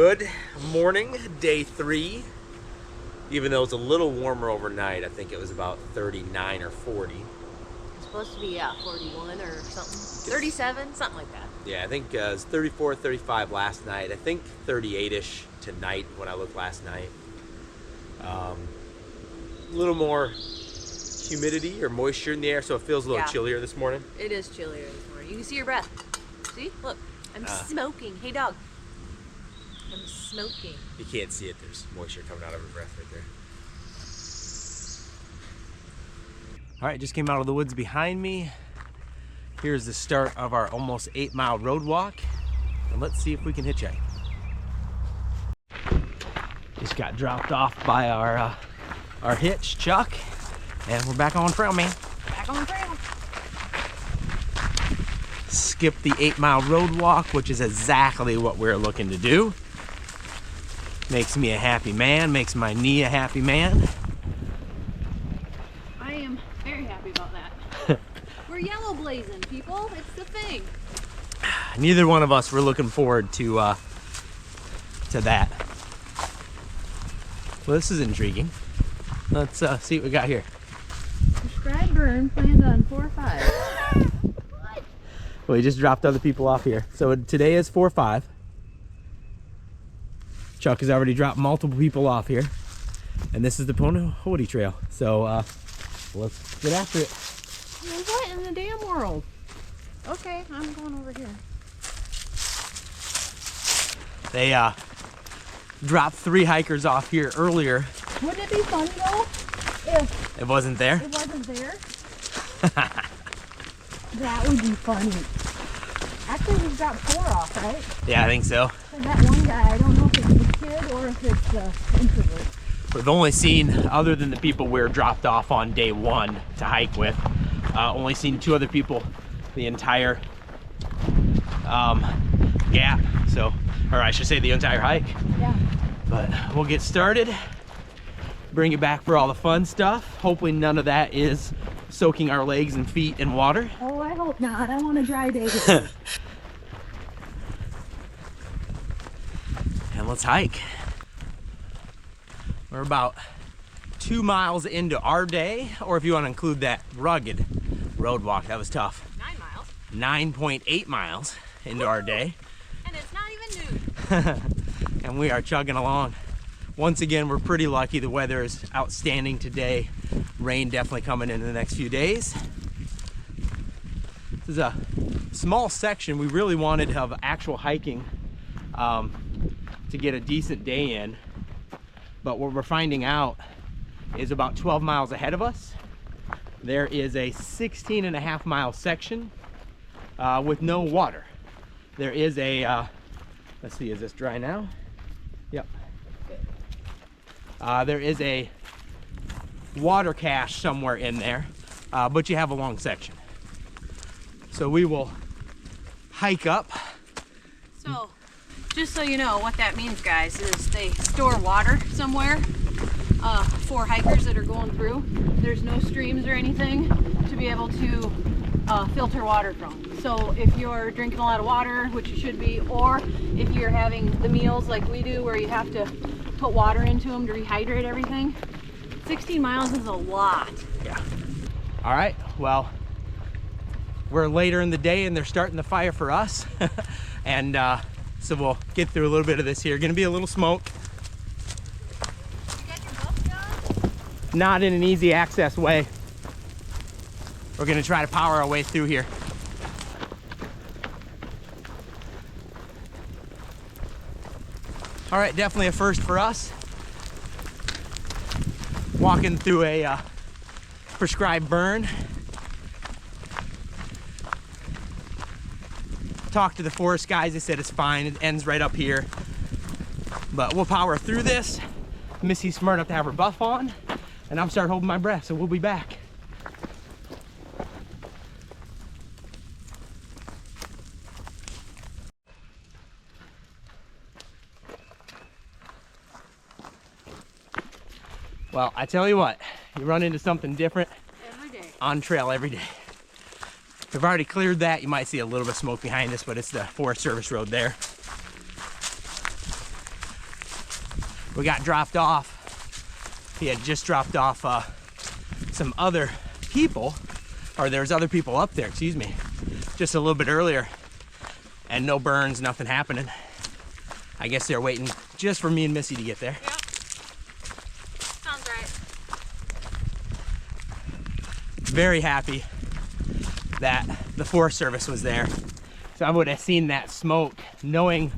Good morning, day 3. Even though it's a little warmer overnight, I think it was about 39 or 40. It's supposed to be 41 or something, 37, something like that. Yeah, I think it was 34, 35 last night. I think 38-ish tonight when I looked last night. A little more humidity or moisture in the air, so it feels a little chillier this morning. It is chillier this morning. You can see your breath. See? Look, I'm smoking. Hey, dog. I'm smoking. You can't see it. There's moisture coming out of her breath right there. All right, just came out of the woods behind me. Here's the start of our almost 8-mile road walk. And let's see if we can hitchhike. Just got dropped off by our hitch, Chuck. And we're back on trail, man. Back on trail. Skip the 8-mile road walk, which is exactly what we're looking to do. Makes me a happy man, makes my knee a happy man. I am very happy about that. We're yellow blazing, people. It's the thing. Neither one of us were looking forward to that. Well, this is intriguing. Let's see what we got here. Prescribed burn planned on 4-5. What? Well, we just dropped other people off here. So today is 4-5. Chuck has already dropped multiple people off here. And this is the Pinhoti Trail. So let's get after it. Well, what in the damn world? Okay, I'm going over here. They dropped 3 hikers off here earlier. Wouldn't it be funny though if it wasn't there? It wasn't there? That would be funny. Actually, we've got 4 off, right? Yeah, I think so. And that one guy, I don't know if it's the kid or if it's the introvert. We've only seen, other than the people we were dropped off on day 1 to hike with, only seen 2 other people the entire gap. So, or I should say the entire hike. Yeah. But we'll get started. Bring it back for all the fun stuff. Hopefully none of that is soaking our legs and feet in water. Oh, I hope not. I want a dry day. And let's hike. We're about 2 miles into our day, or if you want to include that rugged road walk, that was tough. 9 miles. 9.8 miles into our day. And it's not even noon. And we are chugging along. Once again, we're pretty lucky. The weather is outstanding today. Rain definitely coming in the next few days. This is a small section. We really wanted of actual hiking to get a decent day in. But what we're finding out is about 12 miles ahead of us, there is a 16.5-mile section with no water. There is a, let's see, is this dry now? Yep. There is a water cache somewhere in there, but you have a long section. So we will hike up. So, just so you know, what that means, guys, is they store water somewhere for hikers that are going through. There's no streams or anything to be able to filter water from. So if you're drinking a lot of water, which you should be, or if you're having the meals like we do where you have to put water into them to rehydrate everything, 16 miles is a lot. Yeah. All right, well, we're later in the day and they're starting the fire for us. And so we'll get through a little bit of this here. Gonna be a little smoke. You got your buff gun? Not in an easy access way. We're gonna try to power our way through here. All right, definitely a first for us. Walking through a prescribed burn. Talked to the forest guys, they said it's fine, it ends right up here. But we'll power through this. Missy's smart enough to have her buff on, and I'm starting holding my breath, so we'll be back. Well, I tell you what, you run into something different Every day. on trail every day. We've already cleared that. You might see a little bit of smoke behind us, but it's the Forest Service road there. we got dropped off. He had just dropped off some other people, or there's other people up there, excuse me, just a little bit earlier, and no burns, nothing happening. I guess they're waiting just for me and Missy to get there. Yep. Sounds right. Very happy that the Forest Service was there. So I would have seen that smoke, knowing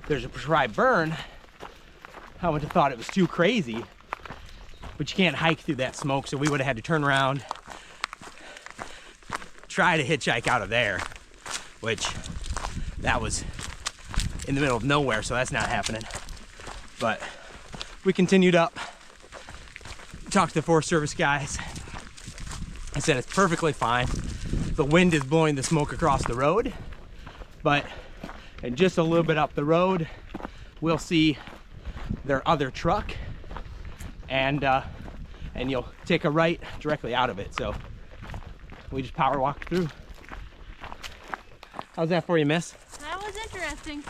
there's a prescribed burn. I would have thought it was too crazy, but you can't hike through that smoke, so we would have had to turn around, try to hitchhike out of there, which that was in the middle of nowhere, so that's not happening. But we continued up, talked to the Forest Service guys. I said it's perfectly fine. The wind is blowing the smoke across the road, but and just a little bit up the road, we'll see their other truck, and you'll take a right directly out of it. So we just power walked through. How's that for you, Miss? That was interesting.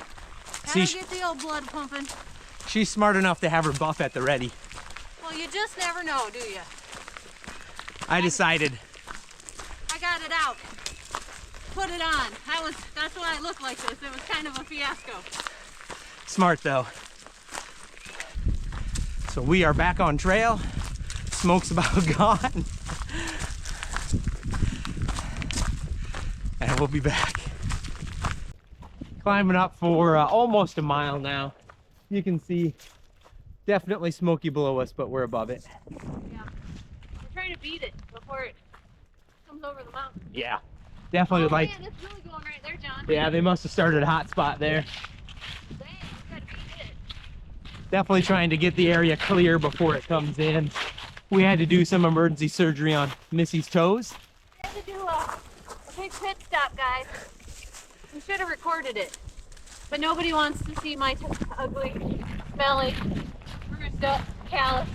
See, Gotta get the old blood pumping. She's smart enough to have her buff at the ready. Well, you just never know, do you? I decided. I got it out. Put it on. That's why I look like this. It was kind of a fiasco. Smart though. So we are back on trail. Smoke's about gone. And we'll be back. Climbing up for almost a mile now. You can see definitely smoky below us, but we're above it. Yeah. We're trying to beat it before it comes over the mountain. Yeah, definitely would like. Man, it's really going right there, John. Yeah, they must have started a hot spot there. Dang, we gotta beat it. Definitely trying to get the area clear before it comes in. We had to do some emergency surgery on Missy's toes. We had to do a big pit stop, guys. We should have recorded it, but nobody wants to see my ugly, smelly, bruised up, calloused,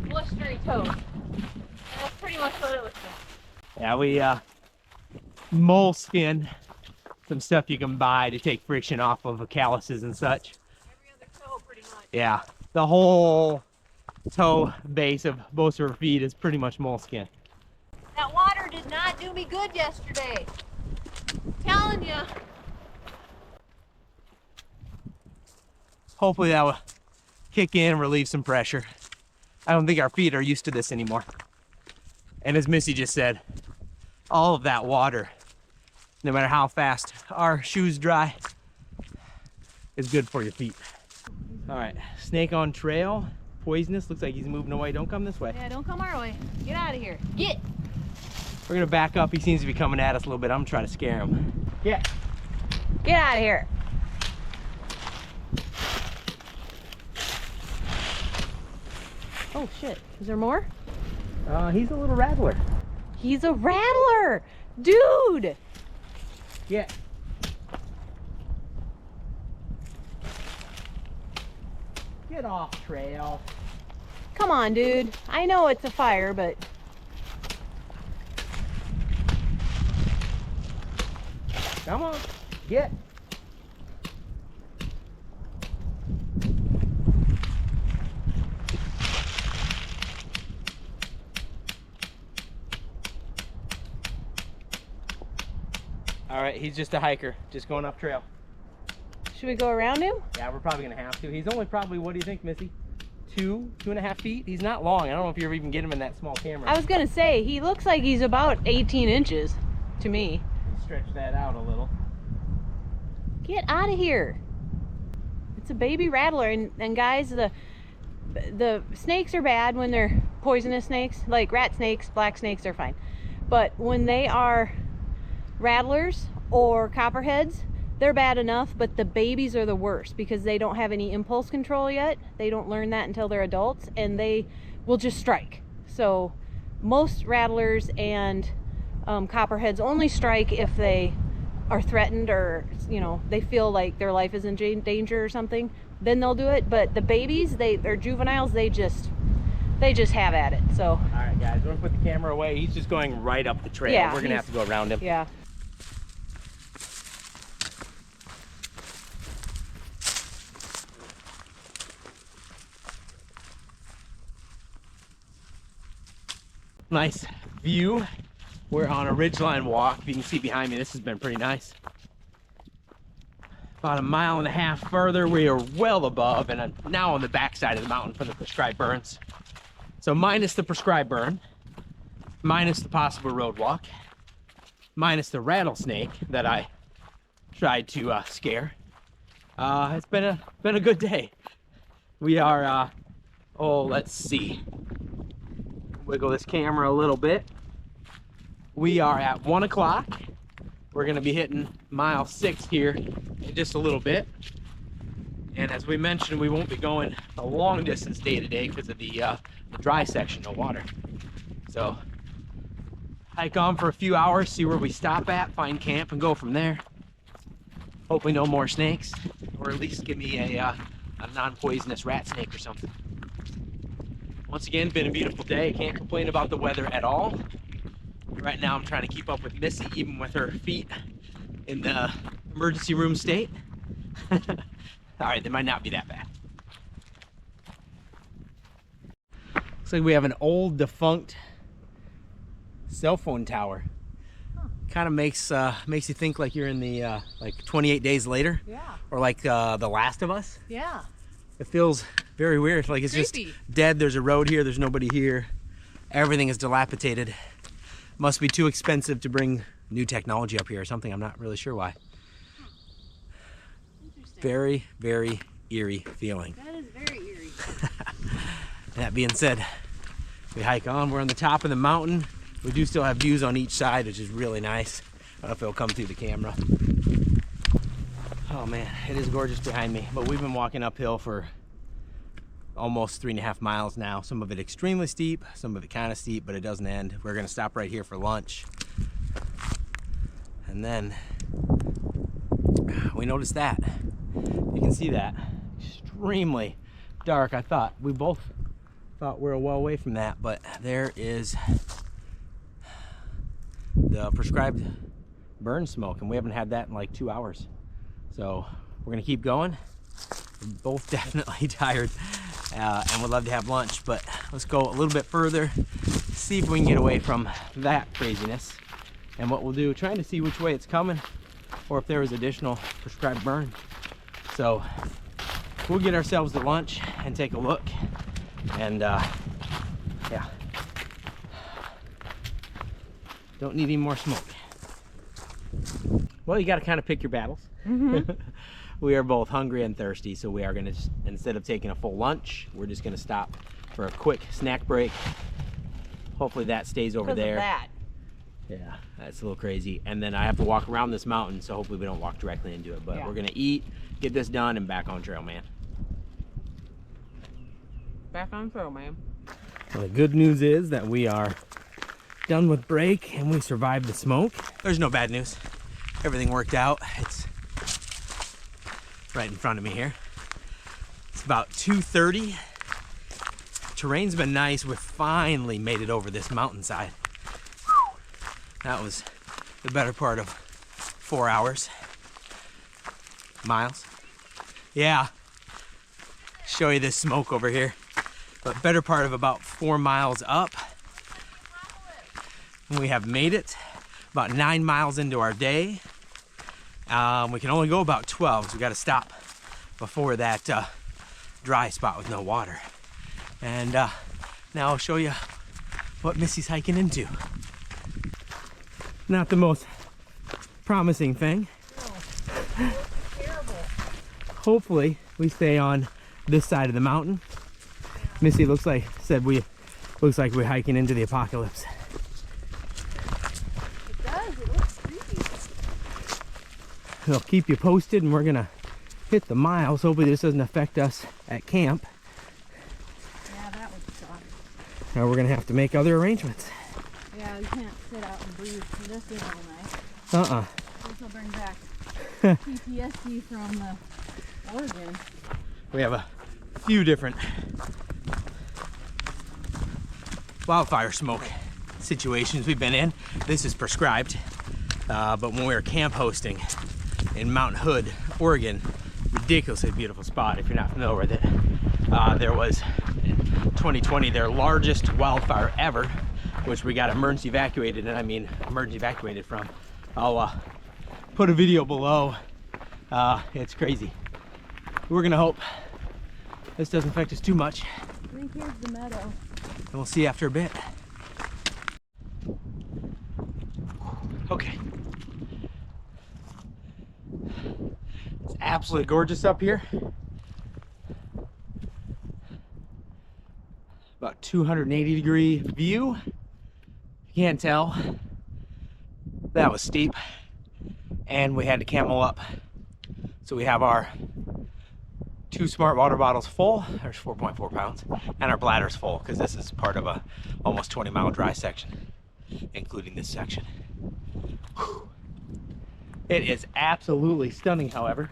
blistery toes. And that's pretty much what it was like. Yeah, we moleskin, some stuff you can buy to take friction off of calluses and such. Every other toe, pretty much. Yeah, the whole toe base of both of her feet is pretty much moleskin. That water did not do me good yesterday. I'm telling you. Hopefully that will kick in and relieve some pressure. I don't think our feet are used to this anymore. And as Missy just said, all of that water, no matter how fast our shoes dry, is good for your feet. All right, snake on trail, poisonous, looks like he's moving away. Don't come this way. Yeah, don't come our way. Get out of here. Get. We're gonna back up. He seems to be coming at us a little bit. I'm gonna try to scare him. Yeah. Get out of here. Oh shit, is there more? He's a little rattler. He's a rattler! Dude! Yeah. Get off trail. Come on, dude. I know it's a fire, but... Come on, get. All right, he's just a hiker, just going up trail. Should we go around him? Yeah, we're probably gonna have to. He's only probably, what do you think, Missy? 2.5 feet? He's not long. I don't know if you ever even get him in that small camera. I was gonna say, he looks like he's about 18 inches to me. Stretch that out a little. Get out of here. It's a baby rattler, and guys, the snakes are bad when they're poisonous snakes, like rat snakes, black snakes are fine. But when they are rattlers or copperheads, they're bad enough, but the babies are the worst because they don't have any impulse control yet. They don't learn that until they're adults, and they will just strike. So most rattlers and copperheads only strike if they are threatened, or you know, they feel like their life is in danger or something. Then they'll do it. But the babies, they're juveniles, they just have at it. So all right guys, we're gonna put the camera away. He's just going right up the trail. Yeah, we're gonna have to go around him. yeah. Nice view. We're on a ridgeline walk. If you can see behind me, this has been pretty nice. About 1.5 miles further, we are well above, and I'm now on the backside of the mountain for the prescribed burns. So minus the prescribed burn, minus the possible road walk, minus the rattlesnake that I tried to scare. It's been a good day. We are oh, let's see, wiggle this camera a little bit. We are at 1 o'clock. We're gonna be hitting mile 6 here in just a little bit. And as we mentioned, we won't be going a long distance day to day because of the dry section, no water. So hike on for a few hours, see where we stop at, find camp, and go from there. Hopefully no more snakes, or at least give me a non-poisonous rat snake or something. Once again, been a beautiful day. Can't complain about the weather at all. Right now I'm trying to keep up with Missy, even with her feet in the emergency room state. All right, they might not be that bad. Looks like we have an old defunct cell phone tower. Huh. Kind of makes you think like you're in the like 28 Days Later. Yeah. Or like The Last of Us. Yeah. It feels very weird. Like it's creepy. Just dead. There's a road here. There's nobody here. Everything is dilapidated. Must be too expensive to bring new technology up here or something. I'm not really sure why. Very, very eerie feeling. That is very eerie. That being said, we hike on. We're on the top of the mountain. We do still have views on each side, which is really nice. I don't know if it'll come through the camera. Oh man, it is gorgeous behind me. But we've been walking uphill for almost 3.5 miles now. Some of it extremely steep, some of it kind of steep, but it doesn't end. We're gonna stop right here for lunch. And then we noticed that. You can see that. Extremely dark. We both thought we were well away from that, but there is the prescribed burn smoke, and we haven't had that in like 2 hours. So we're gonna keep going. We're both definitely tired. And would love to have lunch, but let's go a little bit further, see if we can get away from that craziness. And what we'll do, trying to see which way it's coming or if there is additional prescribed burn. So we'll get ourselves to lunch and take a look. And yeah, don't need any more smoke. Well, you got to kind of pick your battles. Mm-hmm. We are both hungry and thirsty, so we are going to, instead of taking a full lunch, we're just going to stop for a quick snack break. Hopefully that stays over there. That. Yeah, that's a little crazy. And then I have to walk around this mountain, so hopefully we don't walk directly into it. But yeah, we're going to eat, get this done, and back on trail, man. Back on trail, man. Well, the good news is that we are done with break and we survived the smoke. There's no bad news. Everything worked out. It's right in front of me here. It's about 2:30. Terrain's been nice. We finally made it over this mountainside. Whew. That was the better part of 4 hours. Miles. Yeah. Show you this smoke over here. But better part of about 4 miles up. And we have made it about 9 miles into our day. We can only go about 12, so we got to stop before that dry spot with no water. And now I'll show you what Missy's hiking into. Not the most promising thing. No, terrible. Hopefully we stay on this side of the mountain. Missy looks like we're hiking into the apocalypse. They'll keep you posted, and we're gonna hit the miles. Hopefully this doesn't affect us at camp. Yeah, that would suck. Now we're gonna have to make other arrangements. Yeah, we can't sit out and breathe. This is all nice. This will bring back PTSD from Oregon. We have a few different wildfire smoke situations we've been in. This is prescribed, but when we were camp hosting in Mount Hood, Oregon, ridiculously beautiful spot if you're not familiar with it. There was in 2020 their largest wildfire ever, which we got emergency evacuated, and I mean emergency evacuated from. I'll put a video below. It's crazy. We're gonna hope this doesn't affect us too much. I think here's the meadow. And we'll see after a bit. Okay. It's absolutely gorgeous up here. About 280-degree view. You can't tell. That was steep. And we had to camel up. So we have our 2 smart water bottles full. There's 4.4 pounds. And our bladders full, because this is part of a almost 20-mile dry section, including this section. Whew. It is absolutely stunning, however.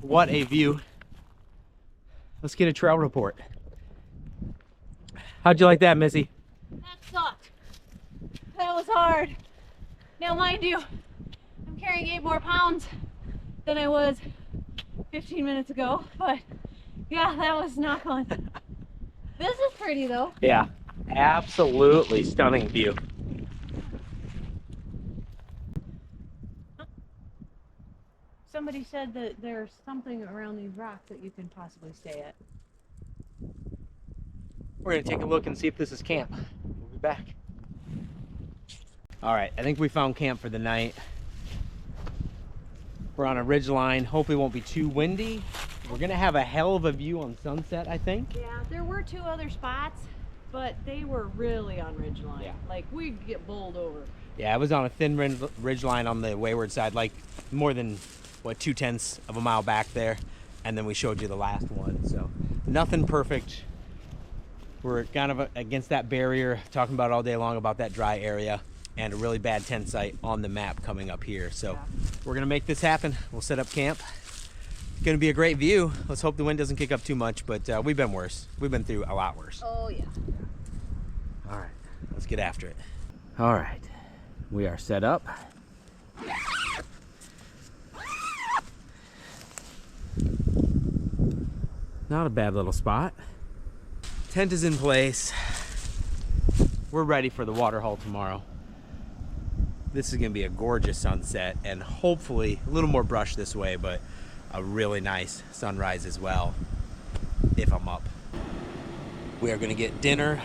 What a view. Let's get a trail report. How'd you like that, Missy? That sucked. That was hard. Now, mind you, I'm carrying 8 more pounds than I was 15 minutes ago, but yeah, that was not fun. This is pretty though. Yeah, absolutely stunning view. Somebody said that there's something around these rocks that you can possibly stay at. We're gonna take a look and see if this is camp. We'll be back. All right, I think we found camp for the night. We're on a ridge line. Hopefully it won't be too windy. We're gonna have a hell of a view on sunset, I think. Yeah, there were 2 other spots, but they were really on ridge line. Yeah. Like we'd get bowled over. Yeah, it was on a thin ridge line on the wayward side, like more than, what, 2/10 of a mile back there. And then we showed you the last one. So nothing perfect. We're kind of against that barrier, talking about all day long about that dry area and a really bad tent site on the map coming up here. So yeah, we're gonna make this happen. We'll set up camp. It's gonna be a great view. Let's hope the wind doesn't kick up too much, but we've been worse. We've been through a lot worse. Oh yeah. All right, let's get after it. All right, we are set up. Not a bad little spot. Tent is in place. We're ready for the water hole tomorrow. This is gonna be a gorgeous sunset and hopefully a little more brush this way, but a really nice sunrise as well, if I'm up. We are gonna get dinner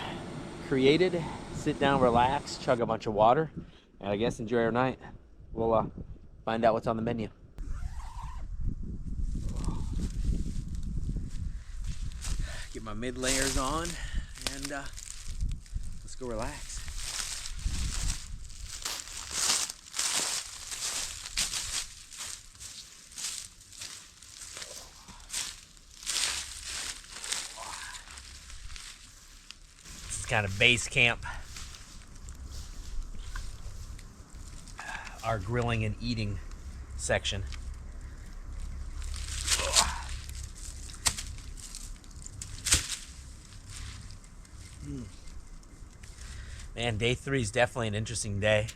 created, sit down, relax, chug a bunch of water, and I guess enjoy our night. We'll find out what's on the menu. Get my mid layers on and let's go relax. This is kind of base camp. Our grilling and eating section. Man, day 3 is definitely an interesting day.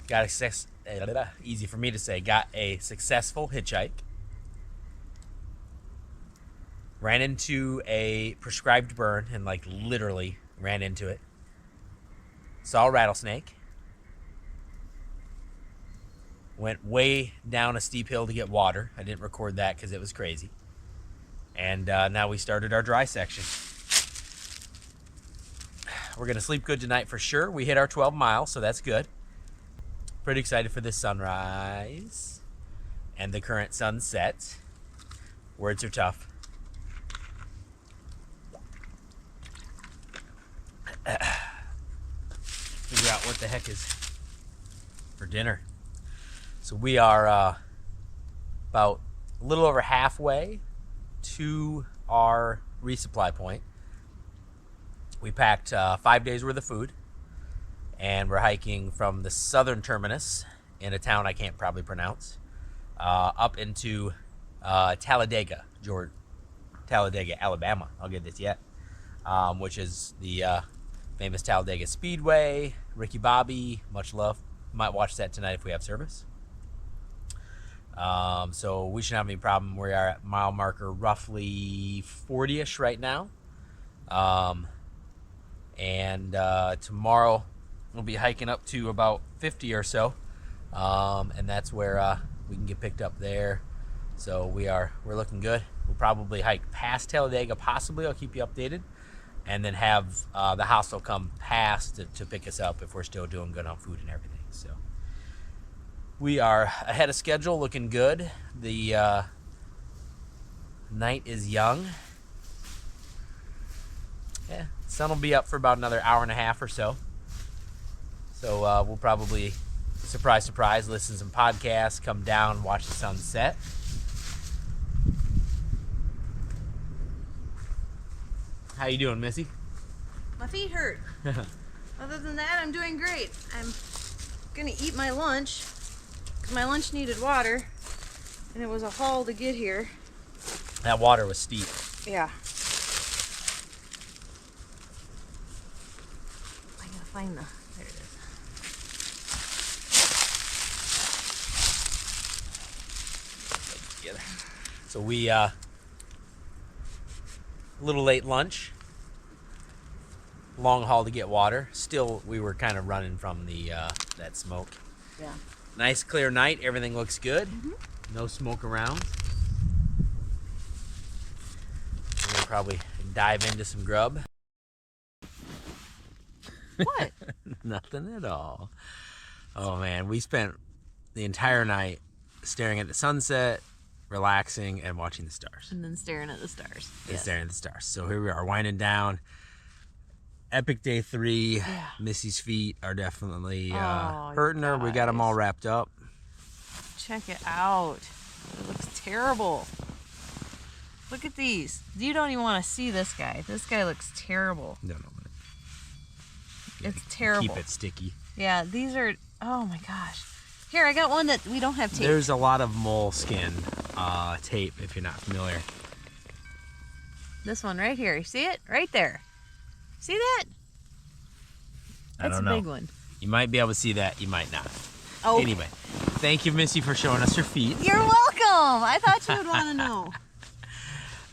Got a easy for me to say. Got a successful hitchhike. Ran into a prescribed burn and like literally ran into it. Saw a rattlesnake. Went way down a steep hill to get water. I didn't record that because it was crazy. And now we started our dry section. We're going to sleep good tonight for sure. We hit our 12 miles, so that's good. Pretty excited for this sunrise and the current sunset. Words are tough. Figure out what the heck is for dinner. So we are about a little over halfway to our resupply point. We packed 5 days worth of food, and we're hiking from the southern terminus in a town I can't probably pronounce up into Talladega, Alabama. I'll get this yet, which is the famous Talladega Speedway. Ricky Bobby, much love. Might watch that tonight if we have service. So we shouldn't have any problem. We are at mile marker roughly 40-ish right now. And tomorrow we'll be hiking up to about 50 or so, and that's where we can get picked up there. So we're looking good. We'll probably hike past Talladega, possibly. I'll keep you updated, and then have the hostel come past to pick us up if we're still doing good on food and everything. So we are ahead of schedule, looking good. The night is young. Yeah, sun will be up for about another hour and a half or so. So we'll probably, surprise, surprise, listen to some podcasts, come down, watch the sunset. How you doing, Missy? My feet hurt. Other than that, I'm doing great. I'm gonna eat my lunch because my lunch needed water, and it was a haul to get here. That water was steep. Yeah. I gotta find the. There it is. Together. So we a little late lunch. Long haul to get water. Still, we were kind of running from the that smoke. Yeah. Nice clear night. Everything looks good. Mm-hmm. No smoke around. We'll probably dive into some grub. What? Nothing at all. Oh man, we spent the entire night staring at the sunset, relaxing, and watching the stars. And then staring at the stars. And staring at the stars. So here we are, winding down. Epic day 3. Yeah. Missy's feet are definitely Oh, hurting her. We got them all wrapped up. Check it out. It looks terrible. Look at these. You don't even want to see this guy. This guy looks terrible. No. It's terrible. Keep it sticky. Yeah, these are. Oh my gosh. Here, I got one that we don't have tape. There's a lot of moleskin tape, if you're not familiar. This one right here. You see it? Right there. See that? I don't know. That's a big one. You might be able to see that. You might not. Oh. Anyway, thank you, Missy, for showing us her feet. You're welcome. I thought you would want to know.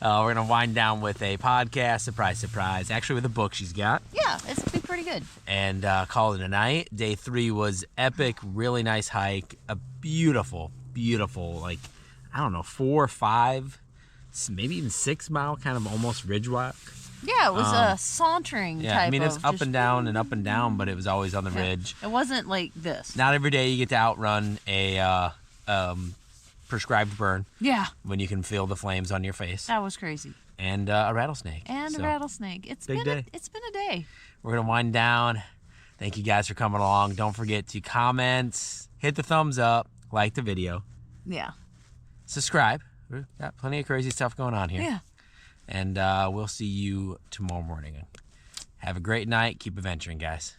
We're going to wind down with a podcast, surprise, surprise. Actually, with a book she's got. Yeah, it's going to be pretty good. And call it a night. Day 3 was epic, really nice hike. A beautiful, like, I don't know, 4 or 5, maybe even 6 mile kind of almost ridge walk. Yeah, it was a sauntering type of. Yeah, I mean, it's up and down, but it was always on the ridge. It wasn't like this. Not every day you get to outrun a prescribed burn. Yeah. When you can feel the flames on your face. That was crazy. And a rattlesnake. And a rattlesnake. It's been a day. We're going to wind down. Thank you guys for coming along. Don't forget to comment, hit the thumbs up, like the video. Yeah. Subscribe. We've got plenty of crazy stuff going on here. Yeah. And we'll see you tomorrow morning. Have a great night. Keep adventuring, guys.